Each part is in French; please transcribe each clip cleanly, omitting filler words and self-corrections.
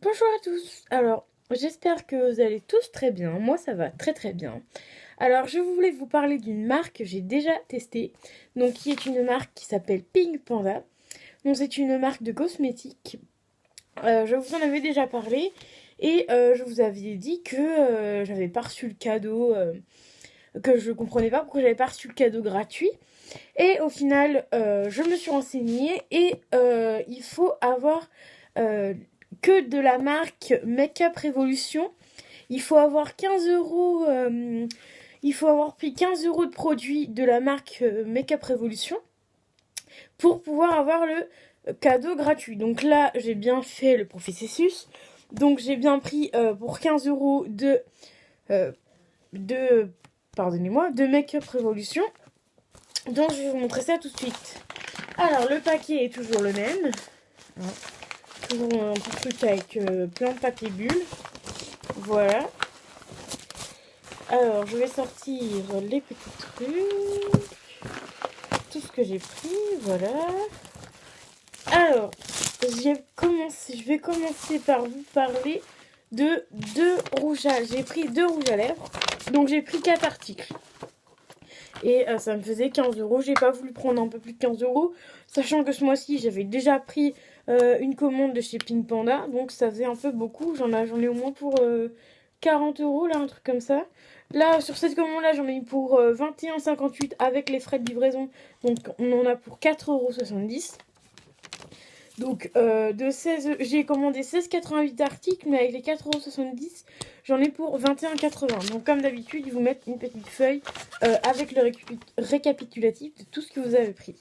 Bonjour à tous. Alors, j'espère que vous allez tous très bien. Moi, ça va très très bien. Alors, je voulais vous parler d'une marque que j'ai déjà testée, donc qui est une marque qui s'appelle Pink Panda. Donc, c'est une marque de cosmétiques. Je vous en avais déjà parlé et je vous avais dit que j'avais pas reçu le cadeau, que je comprenais pas pourquoi j'avais pas reçu le cadeau gratuit. Et au final, je me suis renseignée et il faut avoir euh, que de la marque Make-up Revolution. Il faut avoir 15 euros. Il faut avoir pris 15 euros de produits de la marque Make-up Revolution pour pouvoir avoir le cadeau gratuit. Donc là, j'ai bien fait le processus. Donc j'ai bien pris pour 15 euros euh, de pardonnez-moi, de Make-up Revolution. Donc je vais vous montrer ça tout de suite. Alors le paquet est toujours le même. Hein. Toujours un petit truc avec plein de papier bulle. Voilà. Alors je vais sortir les petits trucs. Tout ce que j'ai pris. Voilà. Alors je vais commencer par vous parler de deux rouges à lèvres. J'ai pris deux rouges à lèvres. Donc j'ai pris 4 articles. Et ça me faisait 15 euros. J'ai pas voulu prendre un peu plus de 15 euros. Sachant que ce mois-ci, j'avais déjà pris une commande de chez Pink Panda. Donc ça faisait un peu beaucoup. J'en ai au moins pour 40 euros, là, un truc comme ça. Là, sur cette commande-là, j'en ai eu pour 21,58 avec les frais de livraison. Donc on en a pour 4,70 €. Donc j'ai commandé 16,88 articles, mais avec les 4,70 €, j'en ai pour 21,80 €. Donc comme d'habitude, ils vous mettent une petite feuille avec le récapitulatif de tout ce que vous avez pris.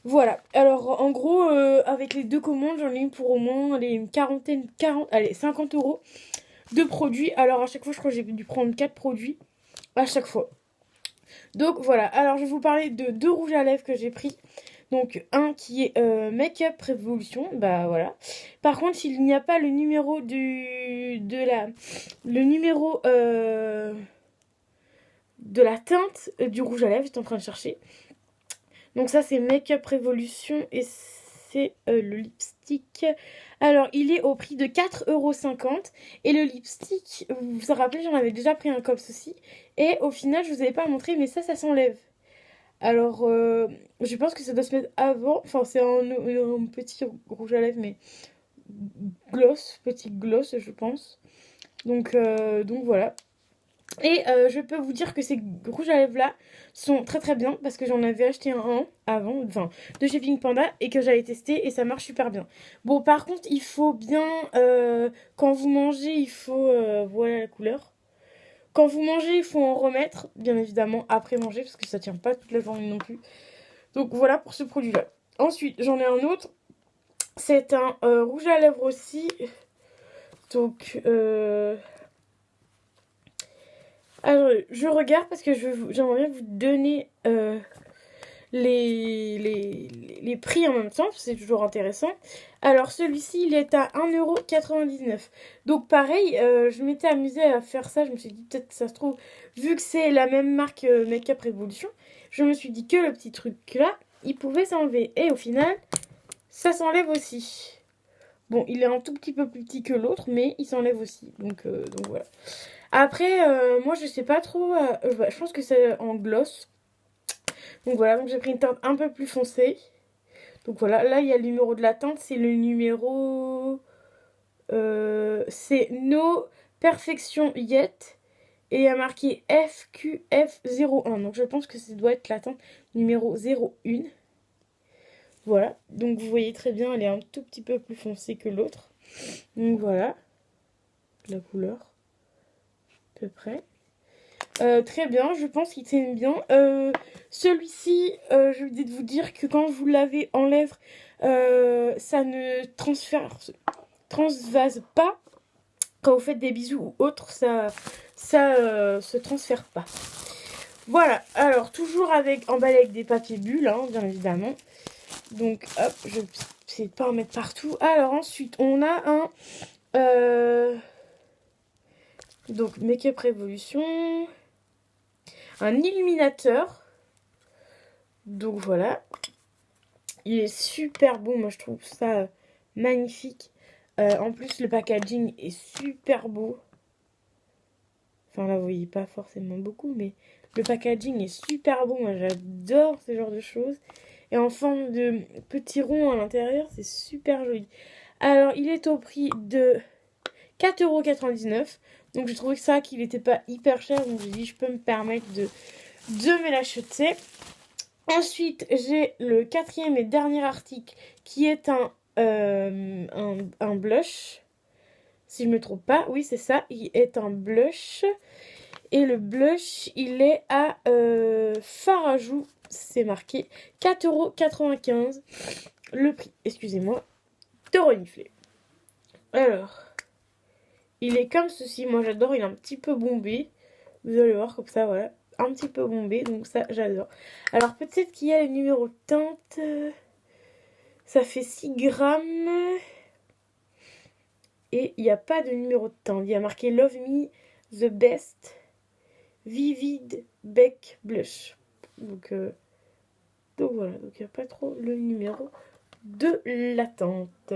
Voilà. Alors en gros, avec les deux commandes, j'en ai eu pour au moins les 50 euros de produits. Alors à chaque fois, je crois que j'ai dû prendre 4 produits à chaque fois. Donc voilà. Alors je vais vous parler de deux rouges à lèvres que j'ai pris. Donc un qui est Make-up Revolution, bah voilà. Par contre, il n'y a pas le numéro le numéro de la teinte du rouge à lèvres, j'étais en train de chercher. Donc ça c'est Make-up Revolution et c'est le lipstick. Alors il est au prix de 4,50 € et le lipstick, vous vous rappelez, j'en avais déjà pris un comme ceci et au final, je vous avais pas montré, mais ça s'enlève. Alors, je pense que ça doit se mettre avant. Enfin, c'est un petit rouge à lèvres, mais petit gloss, je pense. Donc voilà. Et je peux vous dire que ces rouges à lèvres là sont très très bien parce que j'en avais acheté un avant, enfin de chez Pink Panda et que j'avais testé et ça marche super bien. Bon, par contre, il faut bien, quand vous mangez, il faut, voilà la couleur. Quand vous mangez, il faut en remettre, bien évidemment, après manger parce que ça tient pas toute la journée non plus. Donc voilà pour ce produit-là. Ensuite, j'en ai un autre. C'est un rouge à lèvres aussi. Donc, alors, je regarde parce que j'aimerais bien vous donner les prix en même temps. C'est toujours intéressant. Alors, celui-ci, il est à 1,99 €. Donc, pareil, je m'étais amusée à faire ça. Je me suis dit, peut-être ça se trouve, vu que c'est la même marque Make-up Revolution, je me suis dit que le petit truc là, il pouvait s'enlever. Et au final, ça s'enlève aussi. Bon, il est un tout petit peu plus petit que l'autre, mais il s'enlève aussi. Donc voilà. Après, moi, je sais pas trop. Je pense que c'est en gloss. Donc voilà, donc j'ai pris une teinte un peu plus foncée. Donc voilà, là, il y a le numéro de la teinte. C'est le numéro... c'est No Perfection Yet. Et il y a marqué FQF01. Donc je pense que ça doit être la teinte numéro 01. Voilà, donc vous voyez très bien, elle est un tout petit peu plus foncée que l'autre. Donc voilà, la couleur, à peu près. Très bien, je pense qu'il tienne bien. Celui-ci, je vais vous dire que quand vous l'avez en lèvres, ça ne transvase pas. Quand vous faites des bisous ou autre, ça se transfère pas. Voilà, alors toujours emballé avec des papiers bulles, hein, bien évidemment. Donc hop, je vais essayer de pas en mettre partout. Alors ensuite, on a donc Make-up Revolution, un illuminateur. Donc voilà, il est super beau, moi je trouve ça magnifique En plus, le packaging est super beau. Enfin, là, vous voyez pas forcément beaucoup, mais le packaging est super beau. Moi, j'adore ce genre de choses. Et en forme de petit rond à l'intérieur, c'est super joli. Alors, il est au prix de 4,99 €. Donc, j'ai trouvé que ça, qu'il n'était pas hyper cher. Donc, j'ai dit, je peux me permettre de me l'acheter. Ensuite, j'ai le quatrième et dernier article qui est un blush. Si je ne me trompe pas, oui, c'est ça. Il est un blush. Et le blush, il est à fard à joues. C'est marqué 4,95 €. Le prix, excusez-moi, de renifler. Alors, il est comme ceci. Moi, j'adore. Il est un petit peu bombé. Vous allez voir comme ça, voilà. Un petit peu bombé, donc ça, j'adore. Alors, peut-être qu'il y a le numéro de teinte. Ça fait 6 grammes. Et il n'y a pas de numéro de teinte. Il y a marqué Love Me The Best Vivid Beck Blush. Donc voilà. Donc il n'y a pas trop le numéro de la teinte.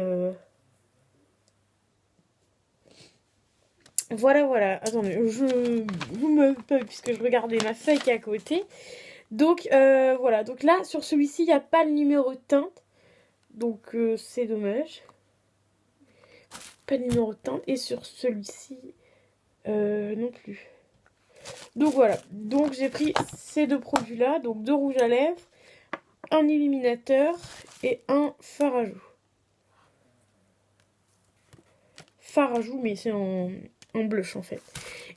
Voilà. Attendez, vous me puisque je regardais ma feuille qui est à côté. Donc voilà. Donc là, sur celui-ci, il n'y a pas le numéro de teinte. Donc c'est dommage. Pas de numéro de teinte. Et sur celui-ci, non plus. Donc voilà. Donc j'ai pris ces deux produits-là. Donc 2 rouges à lèvres, un illuminateur et un fard à joues. Fard à joues, mais c'est en blush en fait.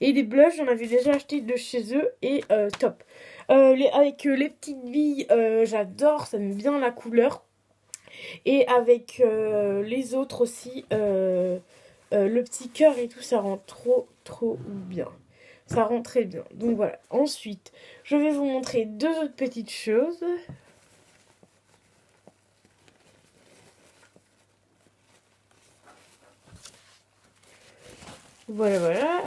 Et des blushs, j'en avais déjà acheté de chez eux et top. Avec les petites billes, j'adore, ça me bien la couleur. Et avec les autres aussi, le petit cœur et tout, ça rend trop bien. Ça rend très bien. Donc voilà. Ensuite, je vais vous montrer 2 autres petites choses. Voilà.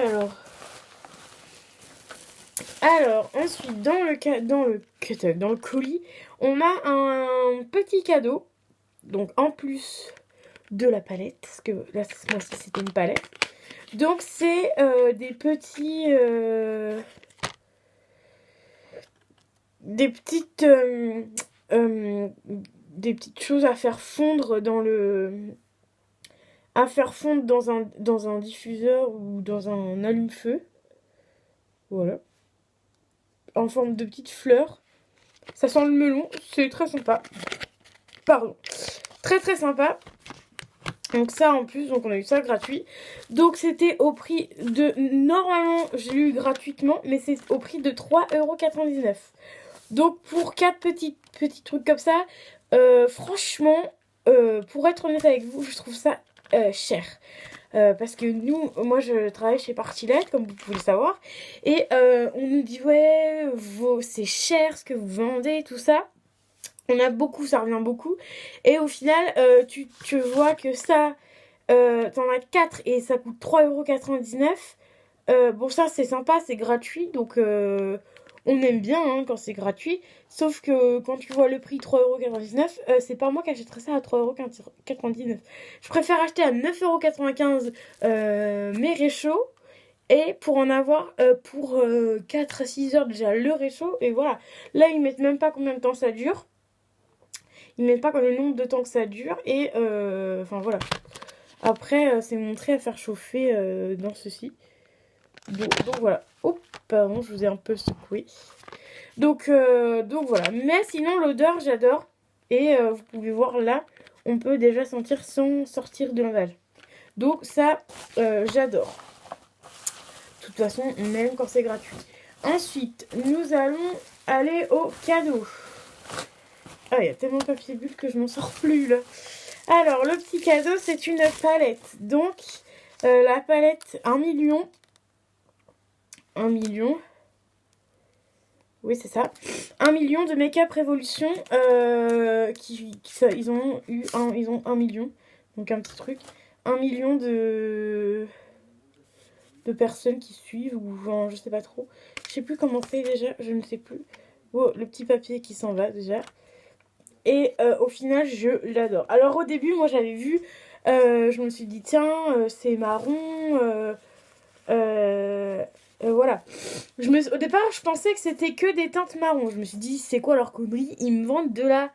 Alors ensuite, dans le colis, on a un petit cadeau. Donc en plus de la palette, parce que là, moi aussi, c'était une palette. Donc c'est des petites choses à faire fondre dans un diffuseur ou dans un allume-feu. Voilà. En forme de petites fleurs. Ça sent le melon, c'est très sympa. Pardon. Très sympa. Donc ça en plus, donc on a eu ça gratuit. Donc c'était au prix de... Normalement, j'ai eu gratuitement, mais c'est au prix de 3,99 €. Donc pour 4 petits trucs comme ça, franchement, pour être honnête avec vous, je trouve ça cher. Parce que moi je travaille chez Partilette, comme vous pouvez le savoir. Et on nous dit, ouais, c'est cher ce que vous vendez, tout ça. On a beaucoup, ça revient beaucoup. Et au final, tu vois que ça, t'en as 4 et ça coûte 3,99 €. Bon, ça, c'est sympa, c'est gratuit. Donc, on aime bien hein, quand c'est gratuit. Sauf que quand tu vois le prix 3,99 €, c'est pas moi qui achèterais ça à 3,99 €. Je préfère acheter à 9,95 € mes réchauds. Et pour en avoir pour 4 à 6 heures déjà le réchaud. Et voilà. Là, ils mettent même pas combien de temps ça dure. Ils mettent pas le nombre de temps que ça dure. Et enfin voilà. Après, c'est montré à faire chauffer dans ceci. Donc voilà. Oups, pardon, je vous ai un peu secoué. Donc voilà. Mais sinon, l'odeur, j'adore. Et vous pouvez voir là, on peut déjà sentir sans sortir de l'emballage. Donc ça, j'adore. De toute façon, on aime quand c'est gratuit. Ensuite, nous allons aller au cadeau. Ah, il y a tellement de papier bulle que je m'en sors plus là. Alors, le petit cadeau, c'est une palette. Donc, la palette 1 million. 1 million. Oui, c'est ça. 1 million de Make Up Révolution. Ils ont 1 million. Donc, un petit truc. 1 million de personnes qui suivent. Ou genre, je sais pas trop. Je sais plus comment c'est déjà. Je ne sais plus. Oh, le petit papier qui s'en va déjà. Et au final, je l'adore. Alors au début, moi j'avais vu Je me suis dit, tiens, c'est marron. Voilà. Au départ, je pensais que c'était que des teintes marron. Je me suis dit, c'est quoi leur connerie? Ils me vendent de la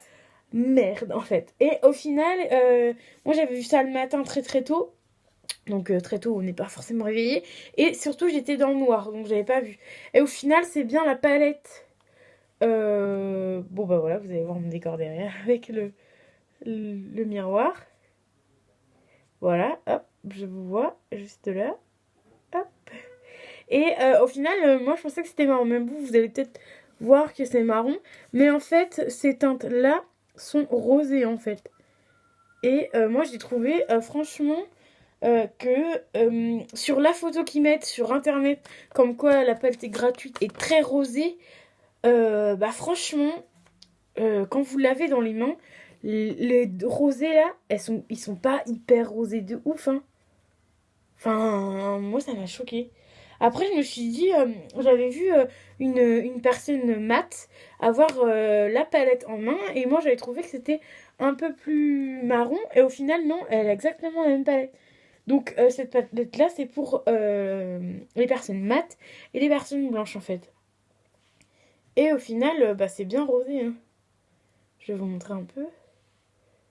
merde, en fait. Et au final, moi, j'avais vu ça le matin très très tôt. Donc très tôt, on n'est pas forcément réveillé. Et surtout, j'étais dans le noir, donc j'avais pas vu. Et au final, c'est bien la palette. Bon, bah voilà, vous allez voir mon décor derrière avec le miroir. Voilà, hop, je vous vois juste là. Hop. Et au final, moi je pensais que c'était marron. Même vous allez peut-être voir que c'est marron. Mais en fait, ces teintes-là sont rosées en fait. Et moi j'ai trouvé franchement que sur la photo qu'ils mettent sur internet, comme quoi la palette est gratuite et très rosée, bah franchement, quand vous l'avez dans les mains, les rosés là, ils sont pas hyper rosés de ouf, hein. Enfin, moi ça m'a choqué. Après, je me suis dit, j'avais vu une personne mat avoir la palette en main et moi j'avais trouvé que c'était un peu plus marron et au final, non, elle a exactement la même palette. Donc, cette palette là, c'est pour les personnes mat et les personnes blanches en fait. Et au final, bah, c'est bien rosé, hein. Je vais vous montrer un peu.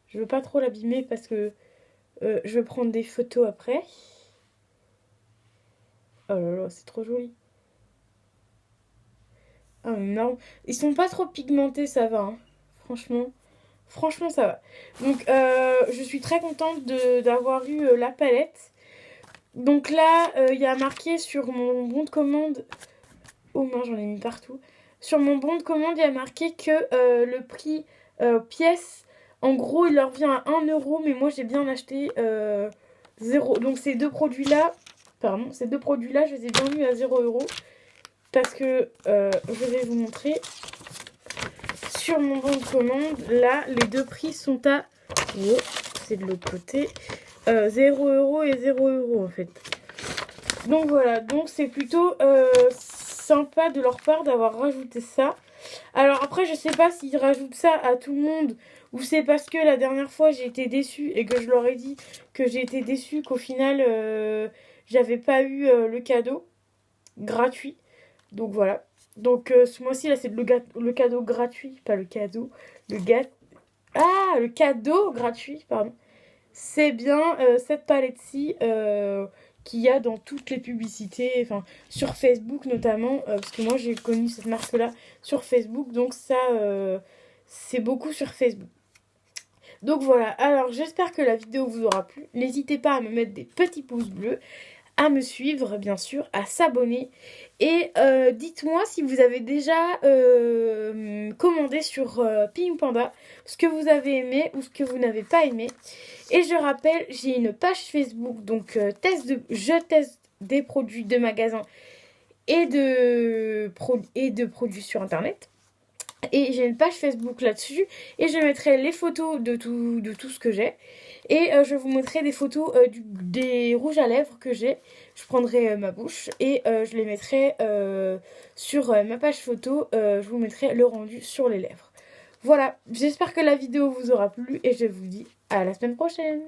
Je veux pas trop l'abîmer parce que je vais prendre des photos après. Oh là là, c'est trop joli. Ah, non. Ils sont pas trop pigmentés, ça va, hein. Franchement. Franchement, ça va. Donc, je suis très contente d'avoir eu la palette. Donc là, il y a marqué sur mon bon de commande... Oh mince, j'en ai mis partout. Sur mon bon de commande, il y a marqué que le prix pièce, en gros, il leur vient à 1 euro, mais moi, j'ai bien acheté 0. Donc, ces deux produits-là, je les ai bien mis à 0 euro. Parce que je vais vous montrer sur mon bon de commande, là, les deux prix sont à... Oh, c'est de l'autre côté. 0 euro et 0 euro, en fait. Donc voilà, donc c'est plutôt sympa de leur part d'avoir rajouté ça. Alors après, je sais pas s'ils rajoutent ça à tout le monde ou c'est parce que la dernière fois j'ai été déçue et que je leur ai dit que j'ai été déçue qu'au final j'avais pas eu le cadeau gratuit. Donc voilà. Donc ce mois-ci là c'est le cadeau gratuit, pas le cadeau, le cadeau gratuit, pardon. C'est bien cette palette-ci qu'il y a dans toutes les publicités, enfin sur Facebook notamment, parce que moi j'ai connu cette marque-là sur Facebook, donc ça c'est beaucoup sur Facebook. Donc voilà, alors j'espère que la vidéo vous aura plu. N'hésitez pas à me mettre des petits pouces bleus, à me suivre bien sûr, à s'abonner. Et dites-moi si vous avez déjà commandé sur Pink Panda, ce que vous avez aimé ou ce que vous n'avez pas aimé. Et je rappelle, j'ai une page Facebook, donc je teste des produits de magasins et de produits sur internet. Et j'ai une page Facebook là-dessus et je mettrai les photos de tout ce que j'ai. Et je vous montrerai des photos des rouges à lèvres que j'ai. Je prendrai ma bouche et je les mettrai sur ma page photo. Je vous mettrai le rendu sur les lèvres. Voilà, j'espère que la vidéo vous aura plu et je vous dis à la semaine prochaine.